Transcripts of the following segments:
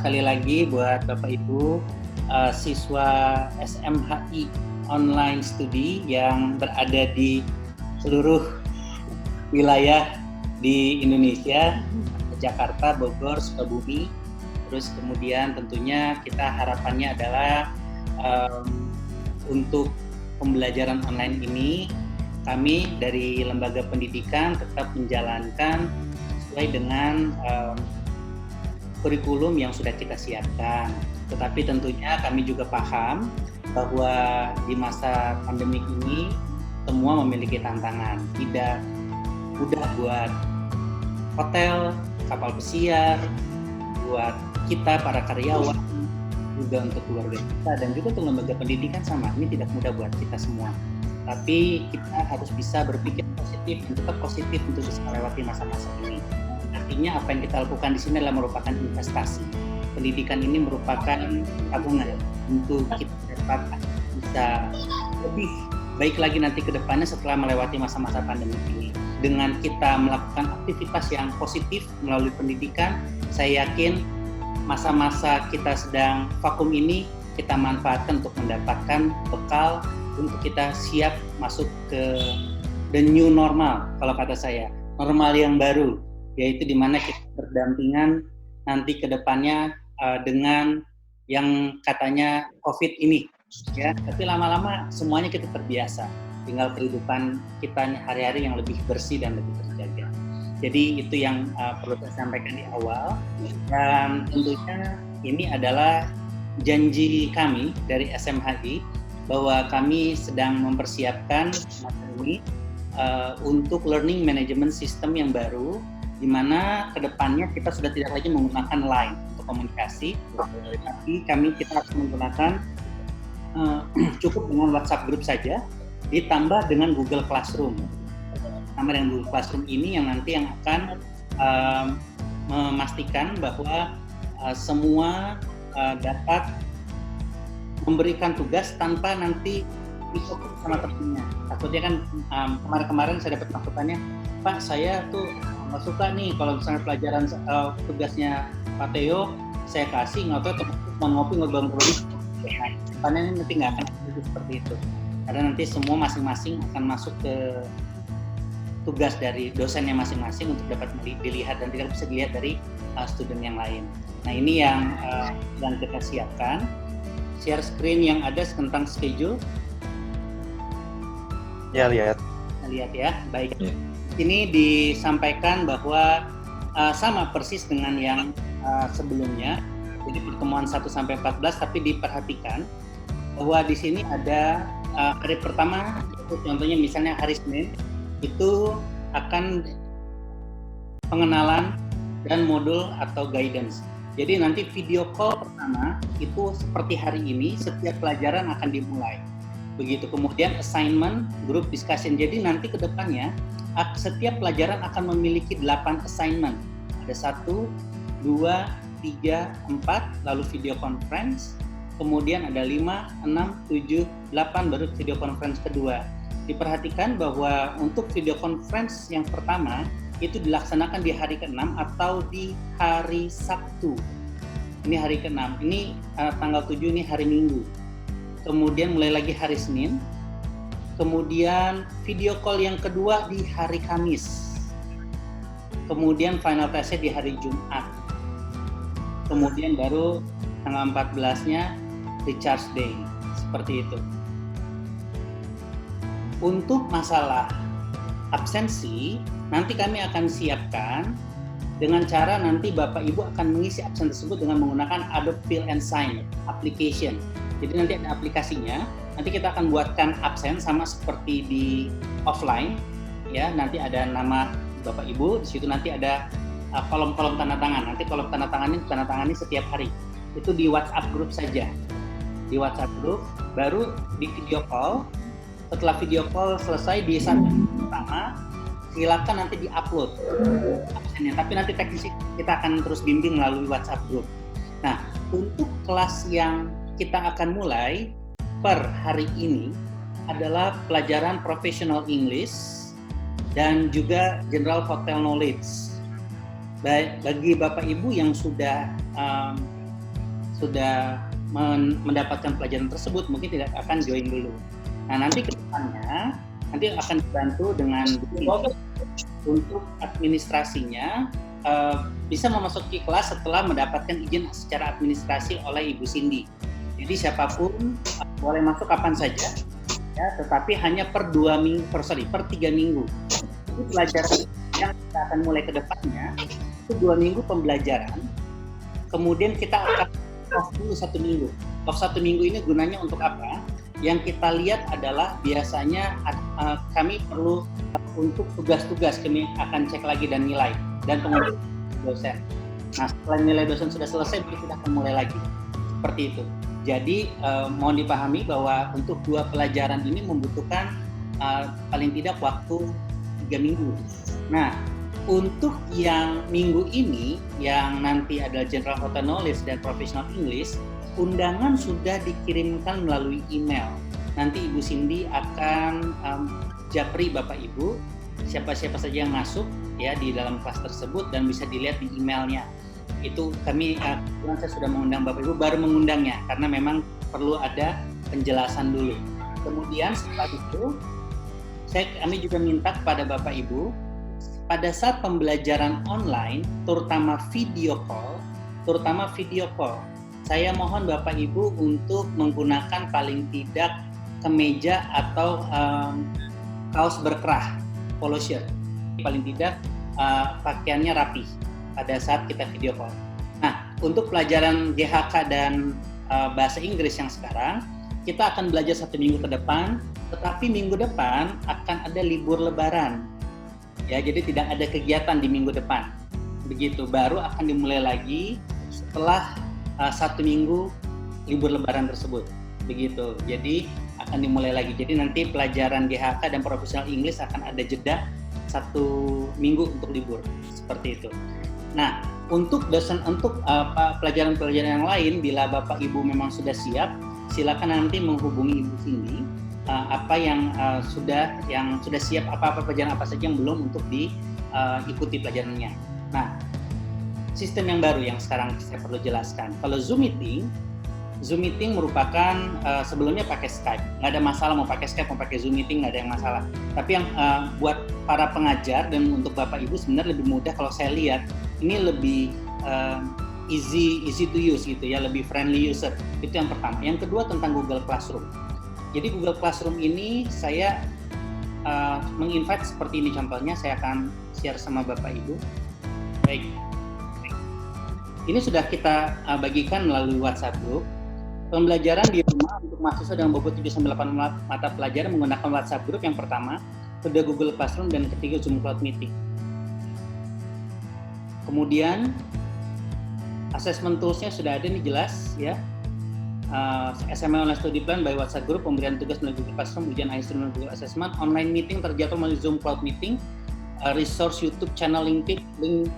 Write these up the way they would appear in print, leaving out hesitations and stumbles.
sekali lagi buat Bapak Ibu siswa SMHI Online Studi yang berada di seluruh wilayah di Indonesia, Jakarta, Bogor, Sukabumi. Terus kemudian tentunya kita harapannya adalah untuk pembelajaran online ini kami dari lembaga pendidikan tetap menjalankan sesuai dengan kurikulum yang sudah kita siapkan. Tetapi tentunya kami juga paham bahwa di masa pandemi ini semua memiliki tantangan. Tidak mudah buat hotel, kapal pesiar, buat kita para karyawan, juga untuk keluarga kita dan juga untuk lembaga pendidikan sama. Ini tidak mudah buat kita semua. Tapi kita harus bisa berpikir positif dan tetap positif untuk bisa melewati masa-masa ini. Artinya apa yang kita lakukan di sini adalah merupakan investasi. Pendidikan ini merupakan tabungan untuk kita dapat bisa lebih baik lagi nanti ke depannya setelah melewati masa-masa pandemi ini. Dengan kita melakukan aktivitas yang positif melalui pendidikan, saya yakin masa-masa kita sedang vakum ini kita manfaatkan untuk mendapatkan bekal untuk kita siap masuk ke the new normal, kalau kata saya, normal yang baru, yaitu di mana kita berdampingan nanti ke depannya dengan yang katanya COVID ini, ya. Tapi lama-lama semuanya kita terbiasa, tinggal kehidupan kita hari-hari yang lebih bersih dan lebih terjaga. Jadi itu yang perlu saya sampaikan di awal, dan tentunya ini adalah janji kami dari SMHI bahwa kami sedang mempersiapkan materi untuk learning management system yang baru, di mana kedepannya kita sudah tidak lagi menggunakan Line untuk komunikasi, tapi kita harus menggunakan cukup dengan WhatsApp group saja, ditambah dengan Google Classroom. Ditambah dengan Google Classroom ini yang nanti yang akan memastikan bahwa semua dapat memberikan tugas tanpa nanti dikopi sama temannya. Takutnya kan kemarin-kemarin saya dapat masukannya, Pak saya tuh nggak suka nih kalau misalnya pelajaran tugasnya Pak Theo saya kasih, nggak tahu teman mau ngopi ngobrol-ngobrol. Nah, depannya nanti nggak akan seperti itu. Karena nanti semua masing-masing akan masuk ke tugas dari dosennya masing-masing untuk dapat dilihat dan tidak bisa dilihat dari student yang lain. Nah ini yang sedang kita siapkan. Share screen yang ada tentang schedule. Ya, lihat ya, baik. Ini disampaikan bahwa sama persis dengan yang sebelumnya. Jadi pertemuan 1 sampai 14, tapi diperhatikan bahwa di sini ada hari pertama, itu contohnya misalnya hari Senin, itu akan pengenalan dan modul atau guidance. Jadi nanti video call pertama itu seperti hari ini, setiap pelajaran akan dimulai. Begitu kemudian assignment, group discussion. Jadi nanti ke depannya setiap pelajaran akan memiliki 8 assignment. Ada 1, 2, 3, 4, lalu video conference. Kemudian ada 5, 6, 7, 8 baru video conference kedua. Diperhatikan bahwa untuk video conference yang pertama itu dilaksanakan di hari ke-6 atau di hari Sabtu. Ini hari ke-6, ini tanggal 7 ini hari Minggu. Kemudian mulai lagi hari Senin. Kemudian video call yang kedua di hari Kamis. Kemudian final testnya di hari Jumat. Kemudian baru tanggal 14-nya recharge day. Seperti itu. Untuk masalah absensi, nanti kami akan siapkan dengan cara nanti Bapak Ibu akan mengisi absen tersebut dengan menggunakan Adobe Fill and Sign application. Jadi nanti ada aplikasinya, nanti kita akan buatkan absen sama seperti di offline, ya. Nanti ada nama Bapak Ibu, di situ nanti ada kolom-kolom tanda tangan. Nanti kolom tanda tangan ini setiap hari. Itu di WhatsApp group saja. Di WhatsApp group, baru di video call. Setelah video call selesai di saat pertama, silakan nanti di-upload absennya. Tapi nanti teknisi kita akan terus bimbing melalui WhatsApp group. Nah, untuk kelas yang kita akan mulai per hari ini adalah pelajaran Professional English dan juga General Hotel Knowledge. Bagi Bapak Ibu yang sudah sudah mendapatkan pelajaran tersebut mungkin tidak akan join dulu. Nah, nanti ke depannya nanti akan dibantu dengan untuk administrasinya bisa memasuki kelas setelah mendapatkan izin secara administrasi oleh Ibu Cindy. Jadi siapapun boleh masuk kapan saja, ya, tetapi hanya per 3 minggu. Jadi pelajaran yang kita akan mulai ke depannya itu 2 minggu pembelajaran. Kemudian kita akan off dulu 1 minggu. Off 1 minggu ini gunanya untuk apa? Yang kita lihat adalah biasanya kami perlu untuk tugas-tugas, kami akan cek lagi dan nilai dan pengumuman dosen. Nah, setelah nilai dosen sudah selesai, kita akan mulai lagi. Seperti itu. Jadi mohon dipahami bahwa untuk 2 pelajaran ini membutuhkan paling tidak waktu 3 minggu. Nah, untuk yang minggu ini, yang nanti adalah General Hotel Knowledge dan Professional English, undangan sudah dikirimkan melalui email. Nanti Ibu Cindy akan japri Bapak Ibu siapa-siapa saja yang masuk ya di dalam kelas tersebut dan bisa dilihat di emailnya. Itu kami saya sudah mengundang Bapak Ibu, baru mengundangnya karena memang perlu ada penjelasan dulu. Kemudian setelah itu kami juga minta kepada Bapak Ibu pada saat pembelajaran online, terutama video call, saya mohon Bapak Ibu untuk menggunakan paling tidak kemeja atau kaos berkerah, polo shirt. Paling tidak pakaiannya rapi pada saat kita video call. Nah, untuk pelajaran GHK dan bahasa Inggris yang sekarang, kita akan belajar 1 minggu ke depan, tetapi minggu depan akan ada libur lebaran. Ya, jadi tidak ada kegiatan di minggu depan. Begitu, baru akan dimulai lagi setelah 1 minggu libur lebaran tersebut. Begitu, jadi akan dimulai lagi. Jadi nanti pelajaran GHK dan Professional English akan ada jeda 1 minggu untuk libur. Seperti itu. Nah, untuk pelajaran-pelajaran yang lain, bila Bapak Ibu memang sudah siap, silakan nanti menghubungi Ibu Cindy. Apa yang sudah siap, apa pelajaran apa saja yang belum untuk diikuti pelajarannya. Nah, sistem yang baru yang sekarang saya perlu jelaskan. Kalau Zoom meeting merupakan sebelumnya pakai Skype. Nggak ada masalah mau pakai Skype, mau pakai Zoom meeting, nggak ada yang masalah. Tapi yang buat para pengajar dan untuk Bapak Ibu sebenarnya lebih mudah kalau saya lihat ini lebih easy to use gitu ya, lebih friendly user. Itu yang pertama. Yang kedua tentang Google Classroom. Jadi Google Classroom ini saya menginvite seperti ini contohnya, saya akan share sama Bapak Ibu. Baik. Ini sudah kita bagikan melalui WhatsApp group. Pembelajaran di rumah untuk mahasiswa dengan bobot 7-8 mata pelajaran menggunakan WhatsApp group yang pertama, kedua Google Classroom, dan ketiga Zoom Cloud Meeting. Kemudian assessment tools-nya sudah ada nih jelas ya. SMA Online Study Plan by WhatsApp Group, pemberian tugas melalui Google Classroom, ujian akhir melalui Google Assessment, online meeting terjadwal melalui Zoom Cloud Meeting, resource YouTube channel link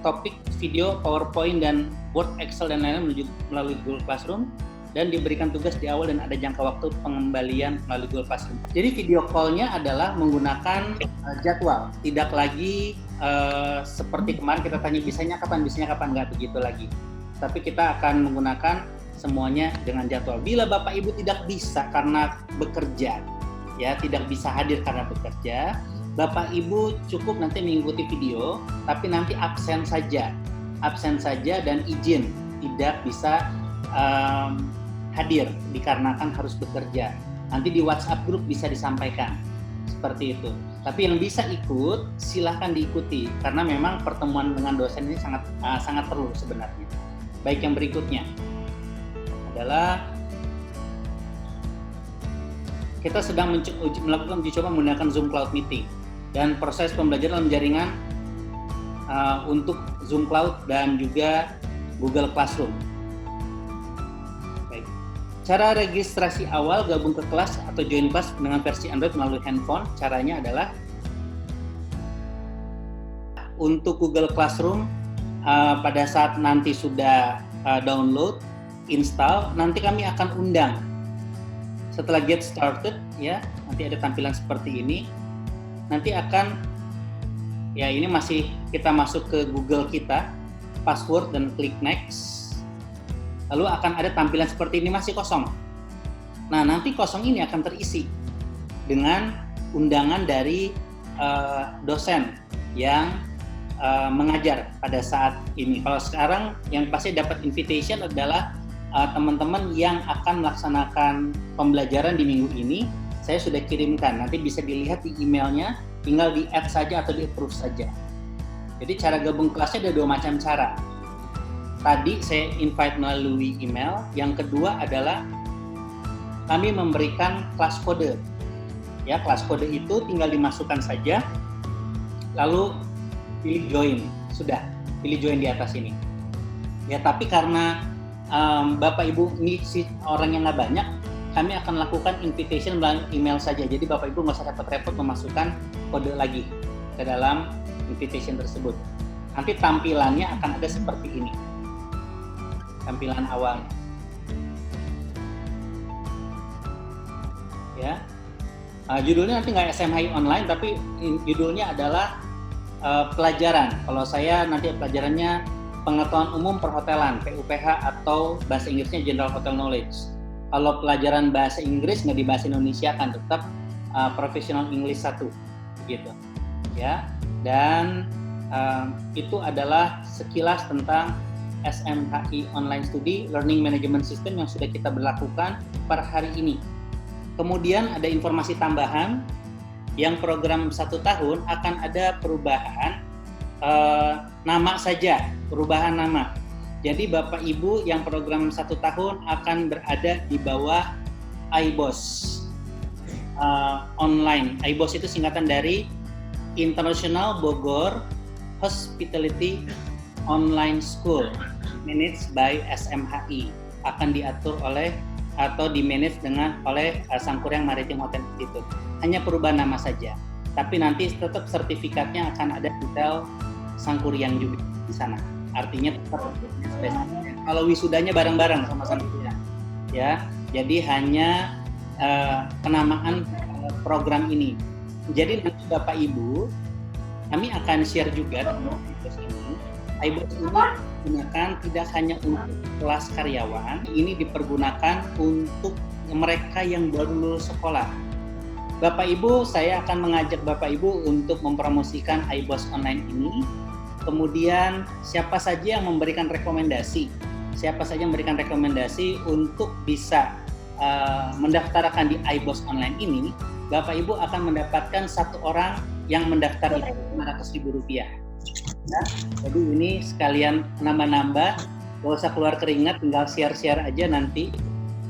topik, video, PowerPoint, dan Word, Excel, dan lain-lain melalui Google Classroom, dan diberikan tugas di awal dan ada jangka waktu pengembalian melalui Google Classroom. Jadi video call-nya adalah menggunakan jadwal, tidak lagi seperti kemarin kita tanya bisanya kapan, nggak begitu lagi. Tapi kita akan menggunakan semuanya dengan jadwal. Bila Bapak Ibu tidak bisa karena bekerja, ya tidak bisa hadir karena bekerja, Bapak Ibu cukup nanti mengikuti video, tapi nanti absen saja dan izin tidak bisa hadir dikarenakan harus bekerja. Nanti di WhatsApp group bisa disampaikan seperti itu. Tapi yang bisa ikut silahkan diikuti karena memang pertemuan dengan dosen ini sangat perlu sebenarnya. Baik, yang berikutnya adalah kita sedang melakukan uji coba menggunakan Zoom Cloud Meeting dan proses pembelajaran dalam jaringan untuk Zoom Cloud dan juga Google Classroom. Baik. Cara registrasi awal gabung ke kelas atau join kelas dengan versi Android melalui handphone, caranya adalah untuk Google Classroom pada saat nanti sudah download, install, nanti kami akan undang. Setelah get started ya, nanti ada tampilan seperti ini. Nanti akan ya ini masih kita masuk ke Google kita, password dan klik next. lalu akan ada tampilan seperti ini masih kosong. Nah, nanti kosong ini akan terisi dengan undangan dari dosen yang mengajar pada saat ini. Kalau sekarang yang pasti dapat invitation adalah teman-teman yang akan melaksanakan pembelajaran di minggu ini. Saya sudah kirimkan, nanti bisa dilihat di emailnya, tinggal di add saja atau di approve saja. Jadi cara gabung kelasnya ada 2 macam cara. Tadi saya invite melalui email, yang kedua adalah kami memberikan kelas kode. Ya, kelas kode itu tinggal dimasukkan saja, lalu pilih join, sudah, pilih join di atas ini. Ya, tapi karena Bapak Ibu ini orang yang nggak banyak, kami akan lakukan invitation melalui email saja. Jadi Bapak Ibu nggak usah repot-repot memasukkan kode lagi ke dalam invitation tersebut. Nanti tampilannya akan ada seperti ini. Tampilan awal. Ya. Judulnya nanti nggak SMHI online, tapi judulnya adalah pelajaran. Kalau saya nanti pelajarannya pengetahuan umum perhotelan, PUPH, atau bahasa Inggrisnya General Hotel Knowledge. Kalau pelajaran bahasa Inggris nggak di bahasa Indonesia kan tetap Professional English 1 gitu ya. Dan itu adalah sekilas tentang SMHI Online Study Learning Management System yang sudah kita berlakukan per hari ini. Kemudian ada informasi tambahan, yang program 1 tahun akan ada perubahan nama saja, perubahan nama. Jadi Bapak Ibu yang program 1 tahun akan berada di bawah IBOS online. IBOS itu singkatan dari International Bogor Hospitality Online School, managed by SMHI, akan diatur oleh atau di-manage oleh Sangkuriang Maritim Hotel Institute. Hanya perubahan nama saja, tapi nanti tetap sertifikatnya akan ada detail Sangkuriang juga di sana. Artinya tetap kalau wisudanya bareng-bareng sama Sangkuriang, ya. Jadi hanya penamaan program ini. Jadi nanti Bapak Ibu, kami akan share juga IBOS ini. IBOS ini digunakan tidak hanya untuk kelas karyawan, ini dipergunakan untuk mereka yang baru lulus sekolah. Bapak Ibu, saya akan mengajak Bapak Ibu untuk mempromosikan IBOS online ini. Kemudian siapa saja yang memberikan rekomendasi, untuk bisa mendaftarkan di IBOS online ini, Bapak Ibu akan mendapatkan 1 orang yang mendaftar itu Rp500.000. Ya, jadi ini sekalian nambah-nambah, gak usah keluar keringat, tinggal share-share aja nanti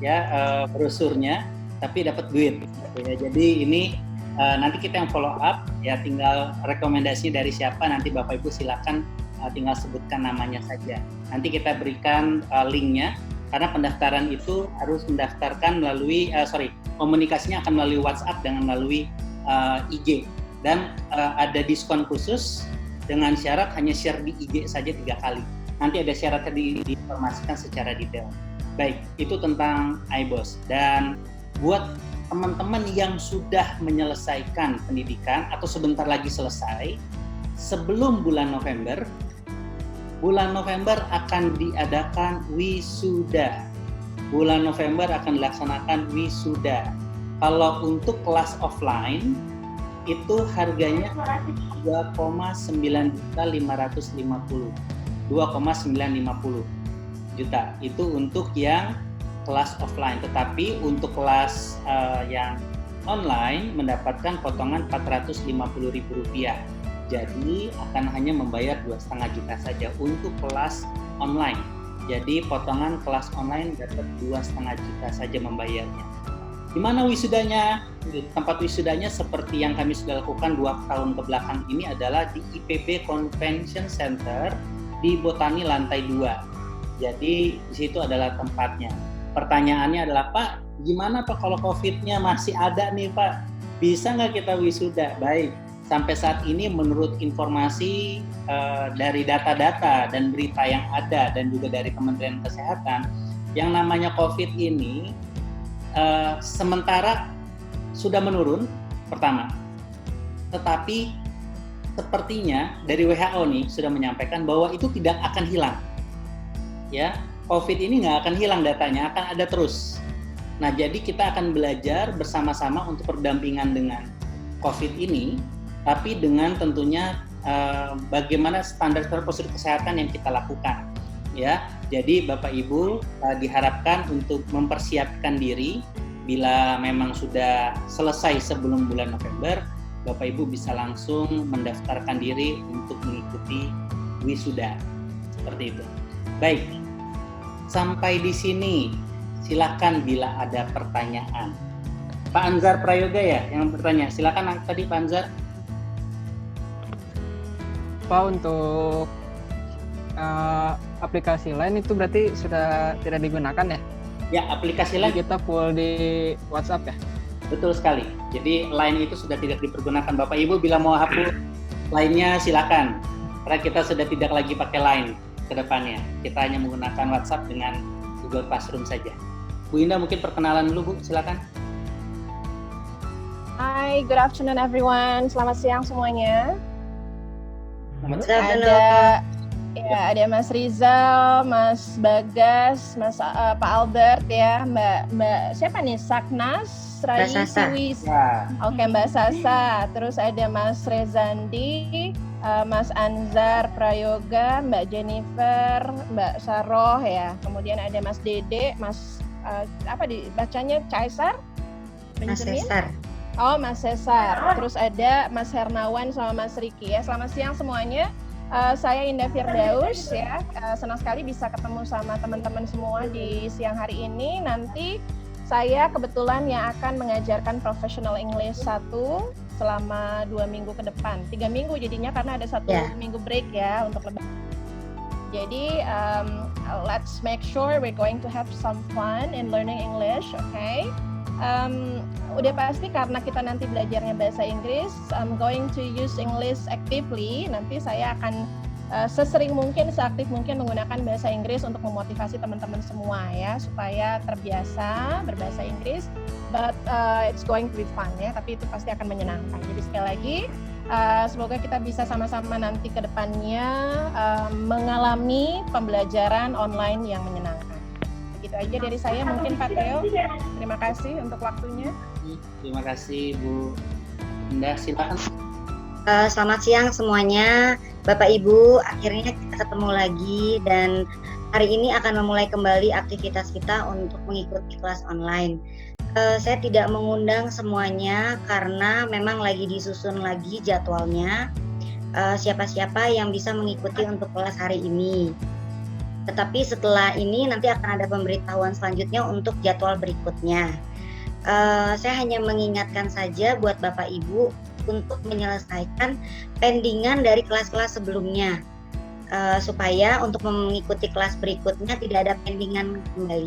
ya brosurnya, tapi dapat duit. Ya, jadi ini nanti kita yang follow up, ya tinggal rekomendasi dari siapa, nanti Bapak Ibu silakan tinggal sebutkan namanya saja. Nanti kita berikan linknya, karena pendaftaran itu harus mendaftarkan melalui, komunikasinya akan melalui WhatsApp dengan melalui IG. Dan ada diskon khusus dengan syarat hanya share di IG saja 3 kali. Nanti ada syaratnya diinformasikan secara detail. Baik, itu tentang IBOS. Dan buat teman-teman yang sudah menyelesaikan pendidikan atau sebentar lagi selesai, sebelum bulan November akan diadakan wisuda. Bulan November akan dilaksanakan wisuda. Kalau untuk kelas offline, itu harganya 2,950 juta. Itu untuk yang kelas offline. Tetapi untuk kelas yang online mendapatkan potongan Rp450.000. Jadi akan hanya membayar 2,5 juta saja untuk kelas online. Jadi potongan kelas online dapat 2,5 juta saja membayarnya. Di mana wisudanya? Tempat wisudanya seperti yang kami sudah lakukan 2 tahun ke belakang ini adalah di IPB Convention Center di Botani lantai 2. Jadi di situ adalah tempatnya. Pertanyaannya adalah, Pak, gimana Pak kalau COVID-nya masih ada nih Pak? Bisa nggak kita wisuda? Baik, sampai saat ini menurut informasi dari data-data dan berita yang ada dan juga dari Kementerian Kesehatan, yang namanya COVID ini sementara sudah menurun pertama, tetapi sepertinya dari WHO nih sudah menyampaikan bahwa itu tidak akan hilang, ya. COVID ini nggak akan hilang datanya, akan ada terus. Nah, jadi kita akan belajar bersama-sama untuk berdampingan dengan COVID ini, tapi dengan tentunya bagaimana standar prosedur kesehatan yang kita lakukan. Ya, jadi Bapak Ibu diharapkan untuk mempersiapkan diri. Bila memang sudah selesai sebelum bulan November, Bapak Ibu bisa langsung mendaftarkan diri untuk mengikuti wisuda. Seperti itu. Baik, sampai di sini silakan bila ada pertanyaan. Pak Anzar Prayoga ya yang bertanya, silakan tadi Pak Anzar. Pak, untuk aplikasi lain itu berarti sudah tidak digunakan ya? Ya, aplikasi lain kita full di WhatsApp ya? Betul sekali. Jadi Line itu sudah tidak dipergunakan. Bapak Ibu bila mau hapus Line-nya silakan. Karena kita sudah tidak lagi pakai Line ke depannya. Kita hanya menggunakan WhatsApp dengan Google Classroom saja. Bu Indah mungkin perkenalan dulu, Bu, silakan. Hi, good afternoon everyone. Selamat siang semuanya. Ada Mas Rizal, Mas Bagas, Mas Pak Albert ya, Mbak siapa nih? Saknas, Raisi, Oke, Mbak Sasa. Terus ada Mas Rezandi, Mas Anzar Prayoga, Mbak Jennifer, Mbak Saroh ya. Kemudian ada Mas Dede, Mas apa dibacanya Caesar? Mas Cesar. Oh, Mas Cesar. Terus ada Mas Hernawan sama Mas Riki ya. Selamat siang semuanya. Saya Indah Firdaus ya. Senang sekali bisa ketemu sama teman-teman semua di siang hari ini. Nanti saya kebetulan yang akan mengajarkan Professional English 1 selama 2 minggu ke depan. 3 minggu jadinya karena ada 1 minggu break ya untuk lebaran. Jadi let's make sure we're going to have some fun in learning English, okay? Udah pasti karena kita nanti belajarnya bahasa Inggris, I'm going to use English actively. Nanti saya akan sesering mungkin, seaktif mungkin menggunakan bahasa Inggris untuk memotivasi teman-teman semua ya, supaya terbiasa berbahasa Inggris. But it's going to be fun ya, tapi itu pasti akan menyenangkan. Jadi sekali lagi, semoga kita bisa sama-sama nanti ke depannya mengalami pembelajaran online yang menyenangkan. Begitu aja dari saya mungkin Pak Theo. Terima kasih untuk waktunya. Terima kasih Bu Indah, silakan. Selamat siang semuanya, Bapak Ibu. Akhirnya kita ketemu lagi dan hari ini akan memulai kembali aktivitas kita untuk mengikuti kelas online. Saya tidak mengundang semuanya karena memang lagi disusun lagi jadwalnya. Siapa-siapa yang bisa mengikuti untuk kelas hari ini. Tetapi setelah ini nanti akan ada pemberitahuan selanjutnya untuk jadwal berikutnya. Saya hanya mengingatkan saja buat Bapak Ibu untuk menyelesaikan pendingan dari kelas-kelas sebelumnya, supaya untuk mengikuti kelas berikutnya tidak ada pendingan kembali.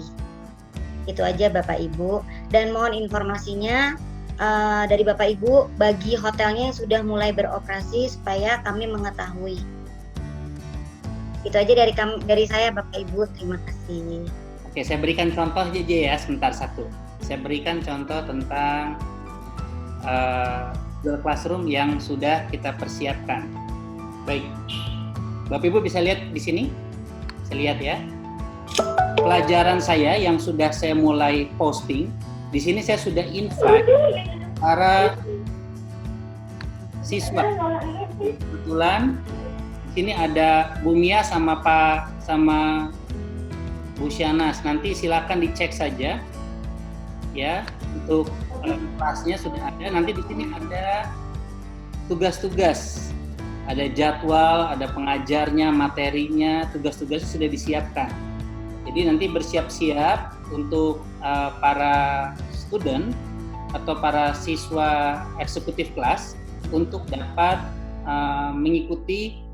Itu aja Bapak Ibu. Dan mohon informasinya dari Bapak Ibu bagi hotelnya yang sudah mulai beroperasi supaya kami mengetahui. Itu aja dari saya Bapak Ibu, terima kasih. Oke, saya berikan contoh aja ya, sebentar satu. Saya berikan contoh tentang Google Classroom yang sudah kita persiapkan. Baik, Bapak Ibu bisa lihat di sini? Saya lihat ya. Pelajaran saya yang sudah saya mulai posting, di sini saya sudah invite para siswa. Kebetulan di sini ada Bu Mia sama Bu Syanas. Nanti silakan dicek saja ya, untuk kelasnya sudah ada. Nanti di sini ada tugas-tugas, ada jadwal, ada pengajarnya, materinya, tugas-tugasnya sudah disiapkan. Jadi nanti bersiap-siap untuk para student atau para siswa eksekutif kelas untuk dapat mengikuti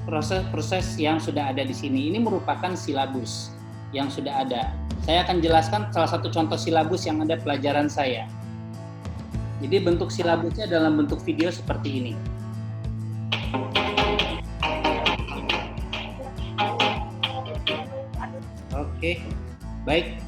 proses-proses yang sudah ada di sini. Ini merupakan silabus yang sudah ada. Saya akan jelaskan salah satu contoh silabus yang ada pelajaran saya. Jadi bentuk silabusnya dalam bentuk video seperti ini. Oke, baik.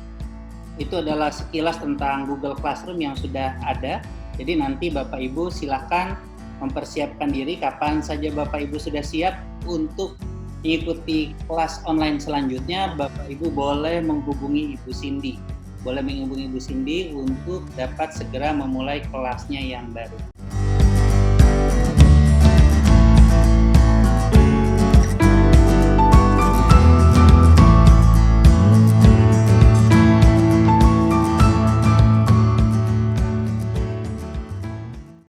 Itu adalah sekilas tentang Google Classroom yang sudah ada. Jadi nanti Bapak Ibu silakan mempersiapkan diri kapan saja Bapak Ibu sudah siap untuk mengikuti kelas online selanjutnya, Bapak Ibu boleh menghubungi Ibu Cindy. Boleh menghubungi Ibu Cindy untuk dapat segera memulai kelasnya yang baru.